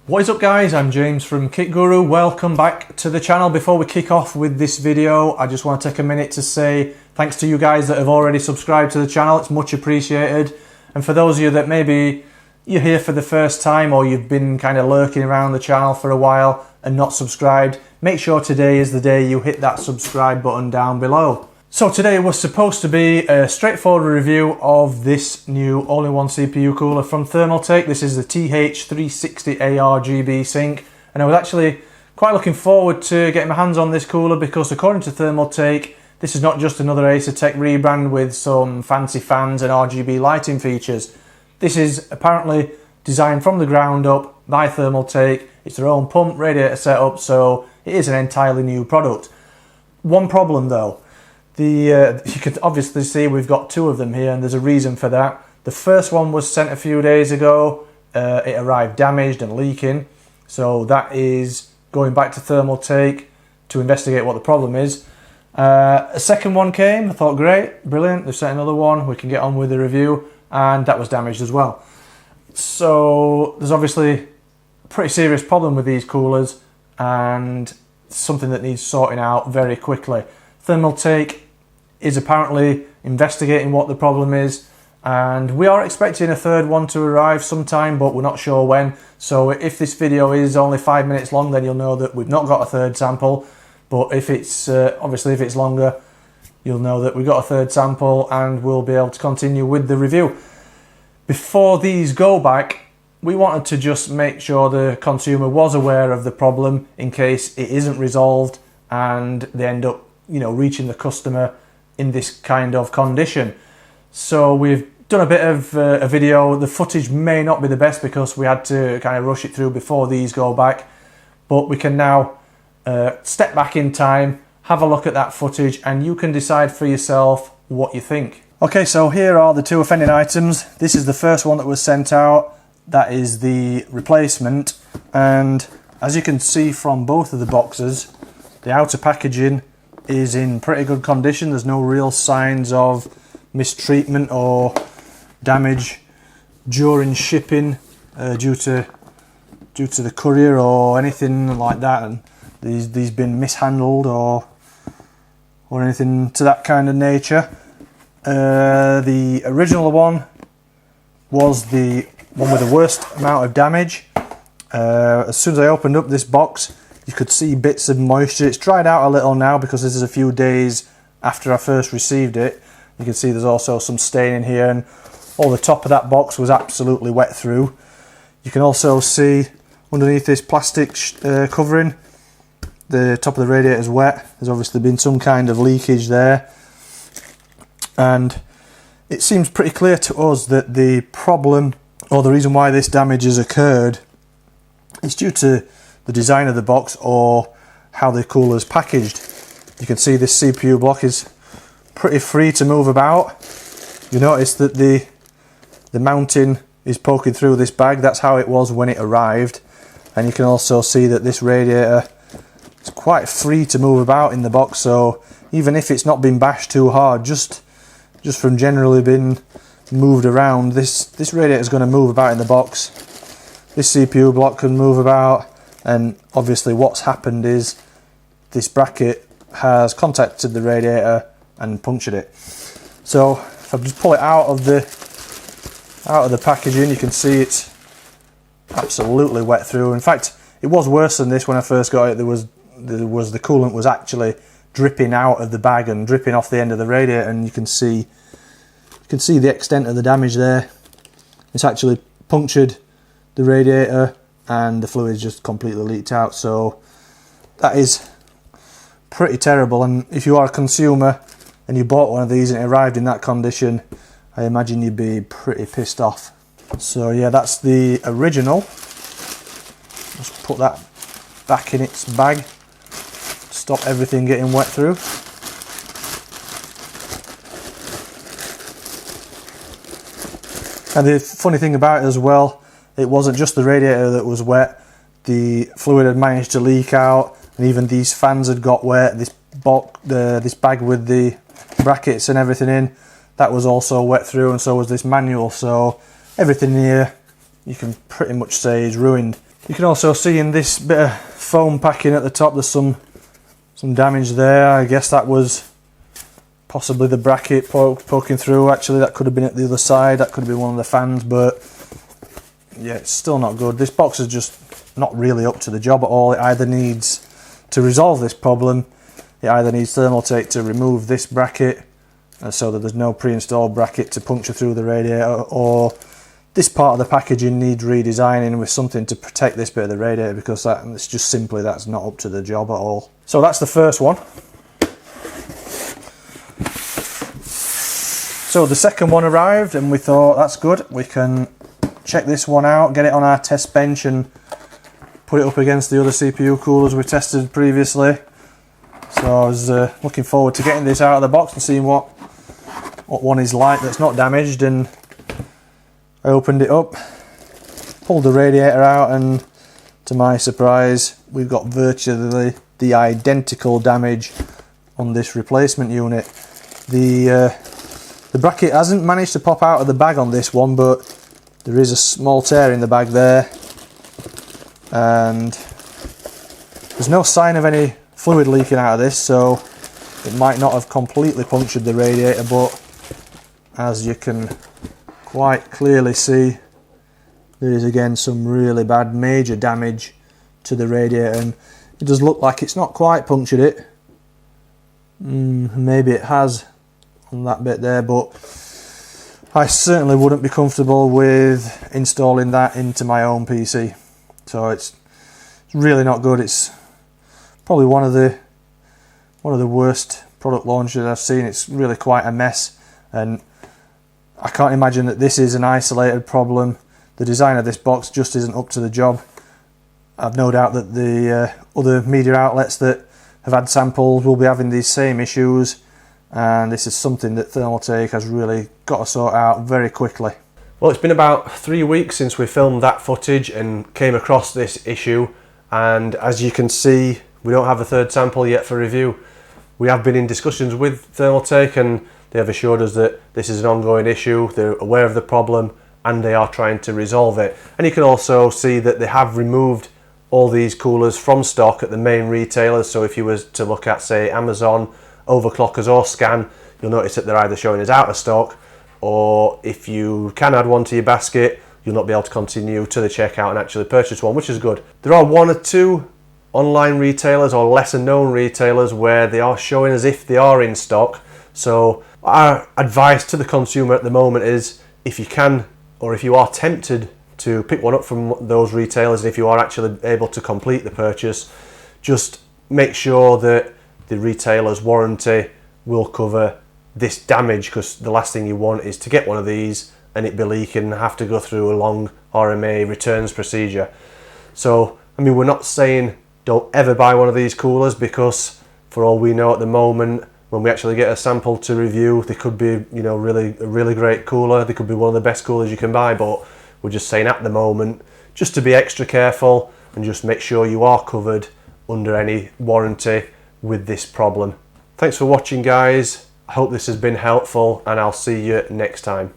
What is up guys, I'm James from Kit Guru. Welcome back to the channel. Before we kick off with this video, I just want to take a minute to say thanks to you guys that have already subscribed to the channel. It's much appreciated. And for those of you that maybe you're here for the first time or you've been kind of lurking around the channel for a while and not subscribed, make sure today is the day you hit that subscribe button down below. So today was supposed to be a straightforward review of this new all-in-one CPU cooler from Thermaltake. This is the TH360 AIO GB Sync, and I was actually quite looking forward to getting my hands on this cooler because according to Thermaltake, this is not just another Acertech rebrand with some fancy fans and RGB lighting features. This is apparently designed from the ground up by Thermaltake. It's their own pump radiator setup, so it is an entirely new product. One problem though. You can obviously see we've got two of them here, and there's a reason for that. The first one was sent a few days ago. It arrived damaged and leaking, so that is going back to Thermaltake to investigate what the problem is. A second one came. I thought, great, brilliant, they've sent another one, we can get on with the review, and that was damaged as well. So there's obviously a pretty serious problem with these coolers and something that needs sorting out very quickly. Thermaltake is apparently investigating what the problem is, and we are expecting a third one to arrive sometime, but we're not sure when. So if this video is only 5 minutes long, then you'll know that we've not got a third sample. But if it's obviously if it's longer, you'll know that we've got a third sample and we'll be able to continue with the review. Before these go back, we wanted to just make sure the consumer was aware of the problem in case it isn't resolved and they end up, you know, reaching the customer in this kind of condition. So we've done a bit of a video. The footage may not be the best because we had to kind of rush it through before these go back, but we can now step back in time, have a look at that footage, and you can decide for yourself what you think. Okay, so here are the two offending items. This is the first one that was sent out. That is the replacement, and as you can see from both of the boxes, the outer packaging is in pretty good condition. There's no real signs of mistreatment or damage during shipping due to the courier or anything like that, and these been mishandled or anything to that kind of nature. The original one was the one with the worst amount of damage. As soon as I opened up this box, you could see bits of moisture. It's dried out a little now because this is a few days after I first received it. You can see there's also some stain in here, and all the top of that box was absolutely wet through. You can also see underneath this plastic covering, the top of the radiator is wet. There's obviously been some kind of leakage there, and it seems pretty clear to us that the problem, or the reason why this damage has occurred, is due to the design of the box or how the cooler is packaged. You can see this CPU block is pretty free to move about. You notice that the mounting is poking through this bag. That's how it was when it arrived, and you can also see that this radiator is quite free to move about in the box. So even if it's not been bashed too hard, just from generally being moved around, this radiator is going to move about in the box. This CPU block can move about. And obviously what's happened is this bracket has contacted the radiator and punctured it. So if I just pull it out of the packaging, you can see it's absolutely wet through. In fact, it was worse than this when I first got it. The coolant was actually dripping out of the bag and dripping off the end of the radiator, and you can see the extent of the damage there. It's actually punctured the radiator, and the fluid just completely leaked out. So that is pretty terrible, and if you are a consumer and you bought one of these and it arrived in that condition, I imagine you'd be pretty pissed off. So yeah, that's the original. Just put that back in its bag, stop everything getting wet through. And the funny thing about it as well, it wasn't just the radiator that was wet. The fluid had managed to leak out, and even these fans had got wet. This bag with the brackets and everything in, that was also wet through, and so was this manual. So everything here you can pretty much say is ruined. You can also see in this bit of foam packing at the top there's some damage there. I guess that was possibly the bracket poking through. Actually, that could have been at the other side, that could have been one of the fans, but yeah, it's still not good. This box is just not really up to the job at all. It either needs, to resolve this problem, it either needs Thermaltake to remove this bracket so that there's no pre-installed bracket to puncture through the radiator, or this part of the packaging needs redesigning with something to protect this bit of the radiator, because it's just simply, that's not up to the job at all. So that's the first one. So the second one arrived and we thought, that's good, we can check this one out, get it on our test bench and put it up against the other CPU coolers we tested previously. So I was looking forward to getting this out of the box and seeing what one is like that's not damaged, and I opened it up, pulled the radiator out, and to my surprise we've got virtually the identical damage on this replacement unit. The bracket hasn't managed to pop out of the bag on this one, but there is a small tear in the bag there, and there's no sign of any fluid leaking out of this, so it might not have completely punctured the radiator, but as you can quite clearly see, there is again some really bad major damage to the radiator, and it does look like it's not quite punctured it. Maybe it has on that bit there, but I certainly wouldn't be comfortable with installing that into my own PC. So it's really not good. It's probably one of the worst product launches I've seen. It's really quite a mess, and I can't imagine that this is an isolated problem. The design of this box just isn't up to the job. I've no doubt that the other media outlets that have had samples will be having these same issues, and this is something that Thermaltake has really got to sort out very quickly. Well, it's been about 3 weeks since we filmed that footage and came across this issue, and as you can see, we don't have a third sample yet for review. We have been in discussions with Thermaltake and they have assured us that this is an ongoing issue, they're aware of the problem and they are trying to resolve it. And you can also see that they have removed all these coolers from stock at the main retailers, so if you were to look at, say, Amazon, Overclockers or Scan, you'll notice that they're either showing as out of stock, or if you can add one to your basket, you'll not be able to continue to the checkout and actually purchase one, which is good. There are one or two online retailers or lesser known retailers where they are showing as if they are in stock. So our advice to the consumer at the moment is, if you can, or if you are tempted to pick one up from those retailers, and if you are actually able to complete the purchase, just make sure that the retailer's warranty will cover this damage, because the last thing you want is to get one of these and it be leaking and have to go through a long RMA returns procedure. So, I mean, we're not saying don't ever buy one of these coolers, because for all we know at the moment, when we actually get a sample to review, they could be, you know, a really great cooler. They could be one of the best coolers you can buy, but we're just saying at the moment, just to be extra careful and just make sure you are covered under any warranty with this problem. Thanks for watching, guys. I hope this has been helpful, and I'll see you next time.